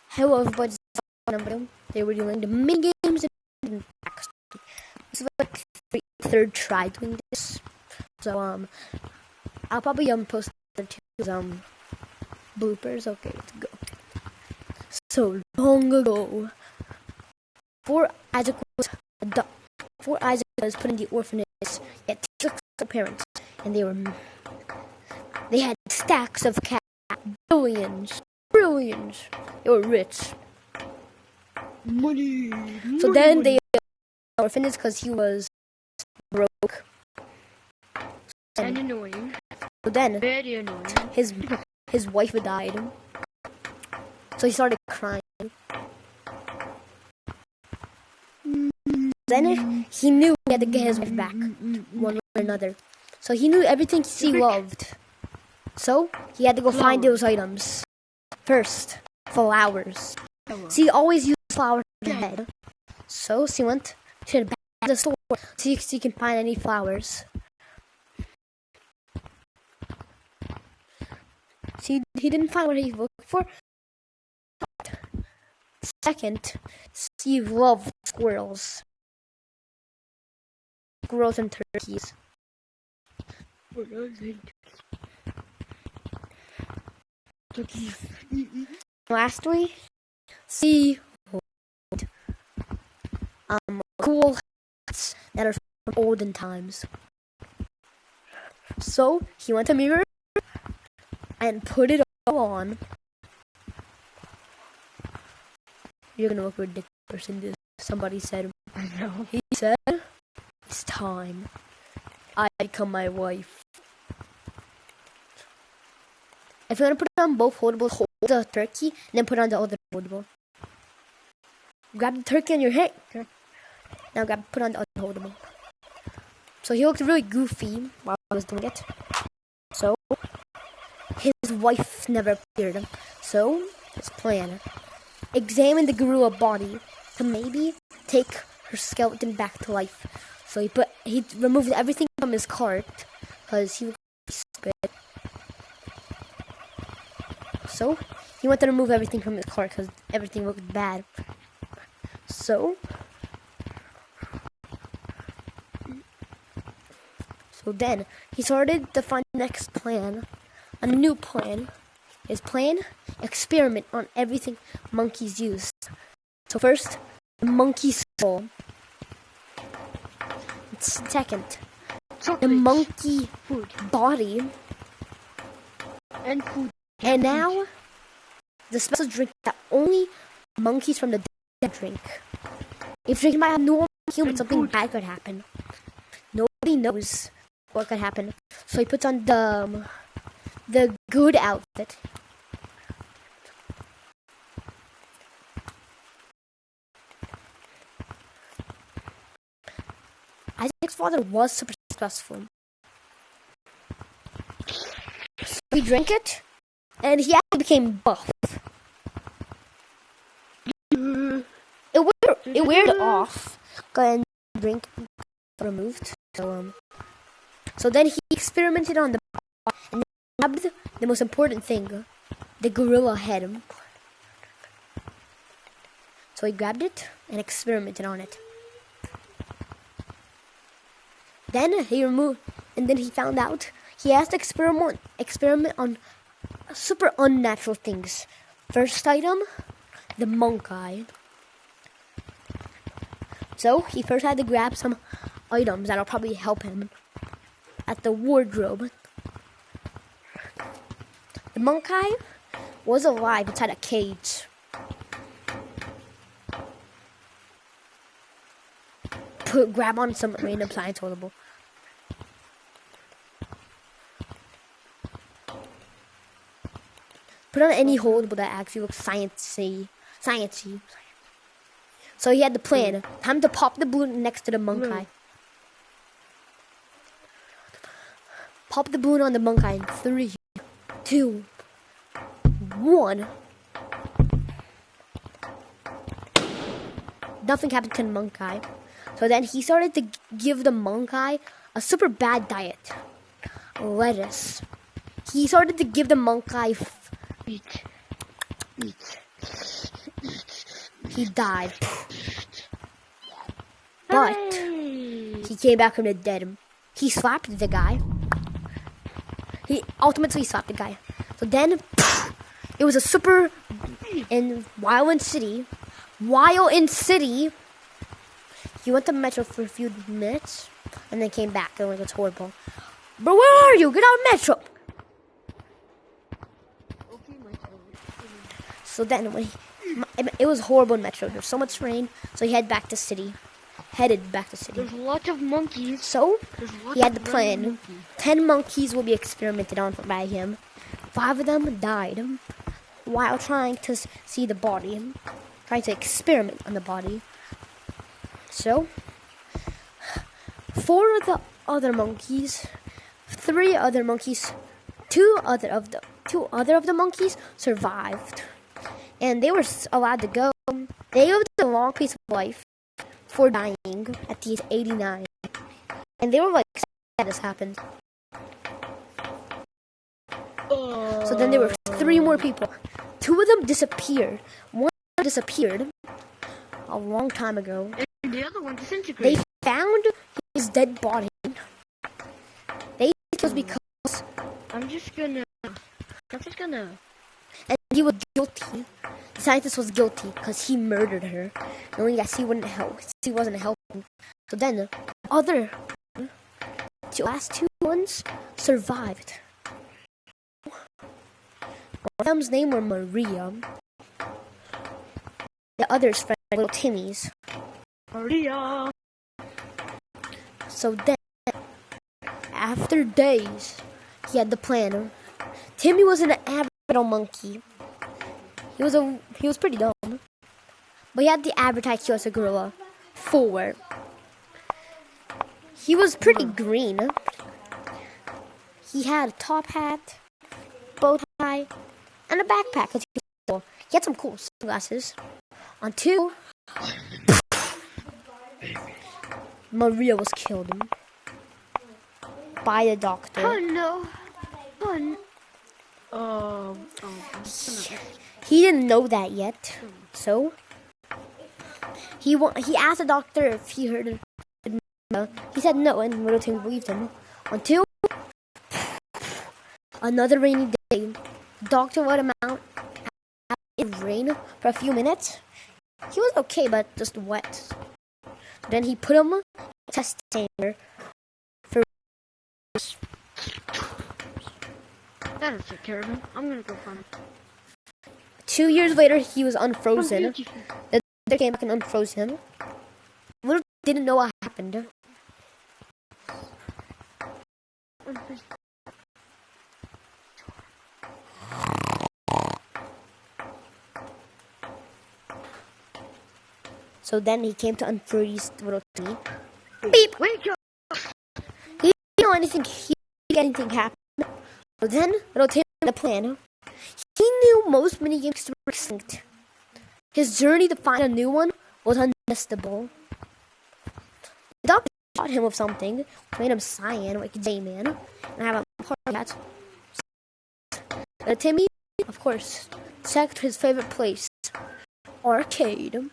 Hello everybody, they were doing the minigames and packs. This is like third try doing this. So I'll probably post the two bloopers. Okay, let's go. So long ago, before Isaac was put in the orphanage, he had six parents, and they had stacks of cash, billions. They were rich. Money. So then they orphanage because he was broke and annoying. So then Very annoying. His wife died. So he started crying. Then he knew he had to get his wife back, one way or another. So he knew everything he loved. So he had to go find those items. First, flowers. So he always used flowers in the head. So he went to the store to see if he can find any flowers. See, he didn't find what he looked for. Second, Steve loved squirrels. Squirrels and turkeys. Lastly, Steve loved cool hats that are from olden times. So he went to a mirror and put it all on. You're gonna look ridiculous in this. Somebody said. I know. He said, "It's time. I become my wife." If you want to put on both holdables, hold the turkey, and then put on the other holdable. Grab the turkey on your head. Now put on the other holdable. So he looked really goofy while I was doing it. So his wife never appeared. So his plan: examine the gorilla body to maybe take her skeleton back to life. So he removed everything from his cart because he was stupid. So he wanted to remove everything from his cart because everything looked bad. So then he started to find the next plan, a new plan. His plan: experiment on everything monkeys use. So first, the monkey skull. Second, the monkey body. And food. And now, the special drink that only monkeys from the dead drink. If drinking by a normal human, something bad could happen. Nobody knows what could happen. So he puts on the good outfit. Isaac's father was super successful. So he drank it, and he actually became buff. It weared off. Go ahead and drink removed. So then he experimented on the body and grabbed the most important thing, the gorilla head. So he grabbed it and experimented on it. Then he found out he has to experiment on super unnatural things. First item, the monk eye. So he first had to grab some items that'll probably help him at the wardrobe. The monk eye was alive inside a cage. Grab on some random science holdable. Put on any holdable that actually looks sciencey. So he had the plan. Time to pop the balloon next to the monk eye. Pop the balloon on the monk eye in 3, 2, 1. Nothing happened to the monk eye. So then he started to give the monk eye a super bad diet. Lettuce. He started to give the monk eye Eat. he died. But Hey! he came back from the dead. He slapped the guy. He ultimately slapped the guy. So then, it was a super in Wild City. He went to Metro for a few minutes and then came back. And it was horrible. Bro, where are you? Get out of Metro. Okay, my turn. So then, it was horrible in Metro. There was so much rain, so he headed back to city. There's lots of monkeys. So There's lots he had the of random plan. monkeys. 10 monkeys will be experimented on by him. 5 of them died while trying to see the body. Trying to experiment on the body. So 4 of the other monkeys, 3 other monkeys, 2 other of the monkeys survived, and they were allowed to go. They lived a long peaceful life before dying at the age 89, and they were like sad this happened. So then there were 3 more people. 2 of them disappeared. One disappeared a long time ago. And the other one They disintegrated. found his dead body. They think it was because I'm just gonna. and he was guilty. The scientist was guilty because he murdered her, knowing that she wouldn't help. She wasn't helping. So then the last 2 ones survived. One of them's name were Maria. The other's friend were little Timmy's. Maria. So then, after days, he had the plan. Timmy was an average little monkey. He was pretty dumb, but he had the average IQ as a gorilla. 4. He was pretty green. He had a top hat, bow tie, and a backpack. He had some cool sunglasses. On 2, Maria was killed by the doctor. Oh no. Oh no. He didn't know that yet, so he asked the doctor if he heard it. He said no, and Little Tim believed him. Until another rainy day, the doctor let him out in rain for a few minutes. He was okay, but just wet. Then he put him in a test chamber for. That'll take care of him. I'm gonna go find him. 2 years later, he was unfrozen. Oh, beautiful. The doctor came back and unfroze him. Little didn't know what happened. So then he came to unfreeze Little Timmy. Beep! Wake up! He didn't know anything happened. So then Little Timmy had a plan. He knew most minigames were extinct. His journey to find a new one was untestable. The doctor shot him with something, made him cyan like J-Man, and have a party hat. Timmy, of course, checked his favorite place, arcade.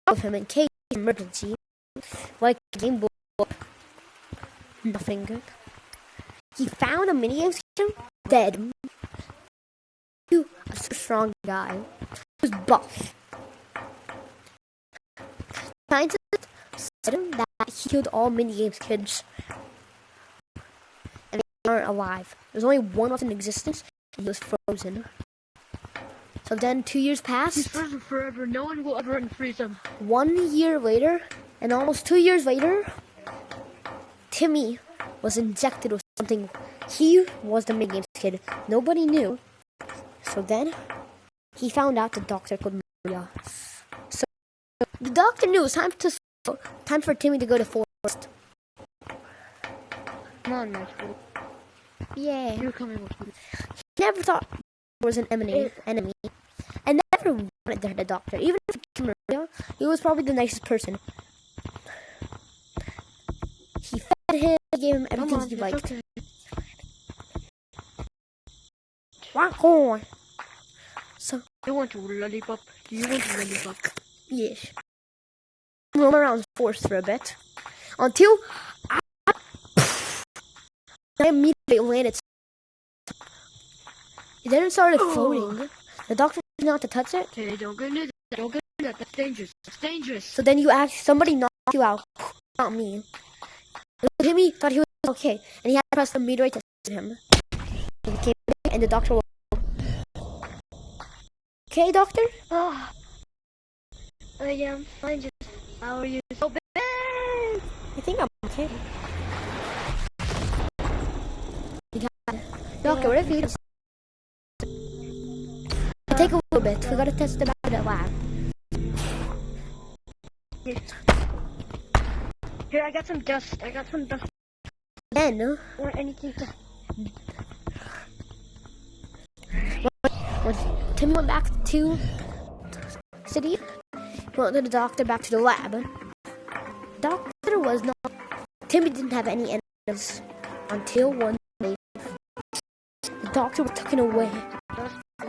Of him in case of emergency, like Game Boy, nothing good. He found a minigame system dead. He was a super strong guy. He was buff. Scientists said that he killed all minigames kids, and they aren't alive. There's only one left in existence. He was frozen. So then 2 years He's passed. frozen forever. No one will ever unfreeze him. 1 year later, and almost 2 years later, Timmy was injected with something. He was the minigames kid. Nobody knew. So then, he found out the doctor called Maria. So the doctor knew it was time for Timmy to go to forest. Come on, Maxwell. Yeah. You're coming with me. He never thought there was an enemy, and never wanted to hurt the doctor. Even if he killed Maria, he was probably the nicest person. He fed him, gave him everything he liked. Okay. Walk on. So You want a lollipop? Do you want a lollipop? Yes. Roam around the forest for a bit. Until I immediately landed. It then started floating. The doctor didn't know how to touch it. Hey, don't get near that. Don't get near that. That's dangerous. That's dangerous. So then somebody knocked you out. Not me. Timmy thought he was okay, and he had to press the meteorite to save him. And he came back, and the doctor was okay, doctor? Oh, I am fine. Just how are you so bad? I think I'm okay. Doctor, what if you just take a little bit? We gotta test it out at the lab. Here, I got some dust. I got some dust. Then, Or anything to... when Timmy went back to city, he went to the doctor back to the lab. Doctor was not. Timmy didn't have any enemies until one day. The doctor was taken away.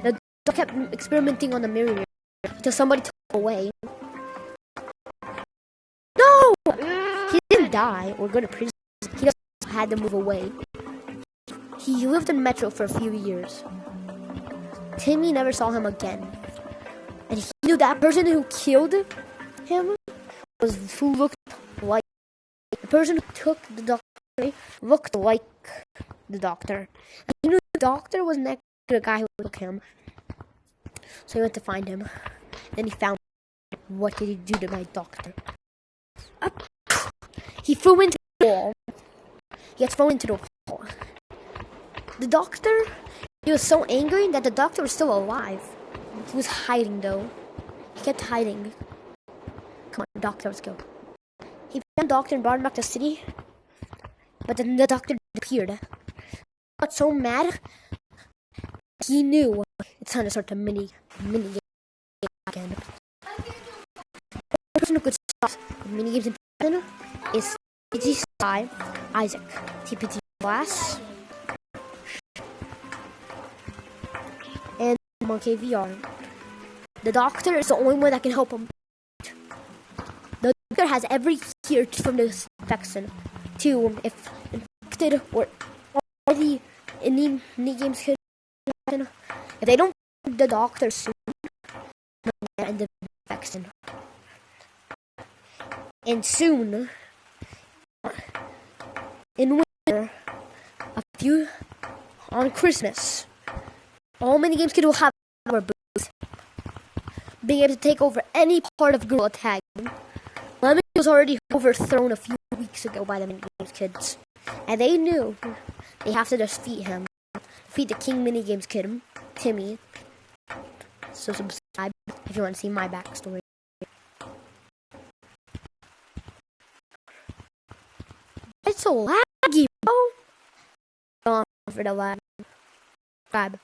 The doctor kept experimenting on the mirror until somebody took him away. No! He didn't die or go to prison. He just had to move away. He lived in Metro for a few years. Timmy never saw him again. And he knew that person who killed him was who looked like the person who took the doctor looked like the doctor. And he knew the doctor was next to the guy who took him. So he went to find him. Then he found him. What did he do to my doctor? He flew into the wall. He got thrown into the wall. The doctor, he was so angry that the doctor was still alive. He was hiding though. He kept hiding. Come on, doctor, let's go. He found the doctor and brought him back to the city. But then the doctor disappeared. He got so mad, he knew it's time to start the mini game again. The person who could stop the mini games in person is TPT Sky, Isaac, TPT Glass, and Monkey VR. The doctor is the only one that can help him. The doctor has every cure from this infection. To if infected or already in the mini games could happen. If they don't find the doctor soon, they'll end the infection. And soon, in winter, on Christmas, all mini games kids will have our booth, being able to take over any part of Gorilla Tag. Lemon was already overthrown a few weeks ago by the mini games kids, and they knew they have to defeat him, defeat the King mini games kid, Timmy. So subscribe if you want to see my backstory. It's so laggy, bro. Go on for the lag. Subscribe.